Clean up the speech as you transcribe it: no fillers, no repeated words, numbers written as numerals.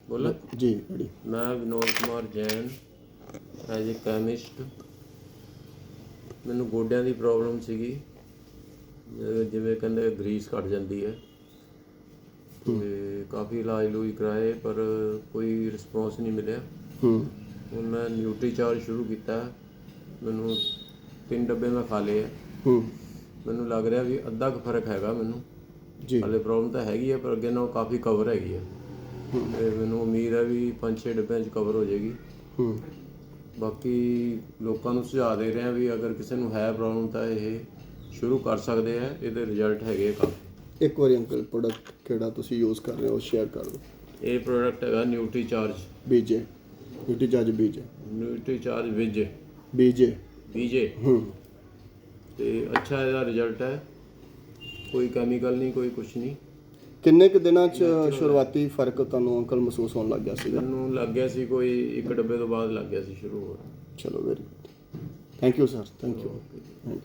बोला जी रेडी। मैं Vinod Kumar Jain as a chemist. ਮੈਨੂੰ ਗੋਡਿਆਂ ਦੀ ਪ੍ਰੋਬਲਮ ਸੀਗੀ, ਜਿਵੇਂ ਕਹਿੰਦੇ ਗਰੀਸ ਘਟ ਜਾਂਦੀ ਹੈ ਤੇ ਕਾਫੀ ਇਲਾਜ ਲੂਜ ਕਰਾਏ ਪਰ ਕੋਈ ਰਿਸਪੌਂਸ ਨਹੀਂ ਮਿਲਿਆ। ਹੁਣ ਮੈਂ ਨਿਊਟਰੀ ਚਾਰਜ ਸ਼ੁਰੂ ਕੀਤਾ। ਮੈਨੂੰ 3 ਡੱਬੇ ਮੈਂ ਖਾ ਲਏ ਆ। ਮੈਨੂੰ ਲੱਗ ਰਿਹਾ ਵੀ ਅੱਧਾ ਕੁ ਫਰਕ ਹੈਗਾ ਮੈਨੂੰ ਜੀ। ਹਾਲੇ ਪ੍ਰੋਬਲਮ ਤਾਂ ਹੈਗੀ ਹੈ ਪਰ ਅੱਗੇ ਨਾਲੋਂ ਕਾਫੀ ਕਵਰ ਹੈਗੀ ਹੈ ਤੇ ਮੈਨੂੰ ਉਮੀਦ ਹੈ ਵੀ 5-6 ਡੱਬਿਆਂ 'ਚ ਕਵਰ ਹੋ ਜਾਏਗੀ। ਬਾਕੀ ਲੋਕਾਂ ਨੂੰ ਸੁਝਾਅ ਦੇ ਰਿਹਾ ਵੀ ਅਗਰ ਕਿਸੇ ਨੂੰ ਹੈ ਪ੍ਰੋਬਲਮ ਤਾਂ ਇਹ ਸ਼ੁਰੂ ਕਰ ਸਕਦੇ ਆ, ਇਹਦੇ ਰਿਜ਼ਲਟ ਹੈਗੇ ਕਾਫੀ। ਇੱਕ ਵਾਰੀ ਅੰਕਲ ਪ੍ਰੋਡਕਟ ਕਿਹੜਾ ਤੁਸੀਂ ਯੂਜ਼ ਕਰ ਰਹੇ ਹੋ ਸ਼ੇਅਰ ਕਰ ਦਿਓ। ਇਹ ਪ੍ਰੋਡਕਟ ਹੈਗਾ ਨਿਊਟਰੀ ਚਾਰਜ ਬੀਜੇ, ਨਿਊਟਰੀ ਚਾਰਜ ਬੀਜੇ, ਨਿਊਟਰੀ ਚਾਰਜ ਵਿਜ ਬੀਜੇ ਬੀਜੇ ਤੇ ਅੱਛਾ ਇਹਦਾ ਰਿਜ਼ਲਟ ਹੈ, ਕੋਈ ਕੈਮੀਕਲ ਨਹੀਂ, ਕੋਈ ਕੁਛ ਨਹੀਂ। ਕਿੰਨੇ ਕੁ ਦਿਨਾਂ 'ਚ ਸ਼ੁਰੂਆਤੀ ਫਰਕ ਤੁਹਾਨੂੰ ਅੰਕਲ ਮਹਿਸੂਸ ਹੋਣ ਲੱਗ ਗਿਆ ਸੀਗਾ? ਮੈਨੂੰ ਲੱਗ ਗਿਆ ਸੀ ਕੋਈ 1 ਡੱਬੇ ਤੋਂ ਬਾਅਦ ਲੱਗ ਗਿਆ ਸੀ ਸ਼ੁਰੂ ਹੋਣ। ਚਲੋ very good, thank you sir, thank you.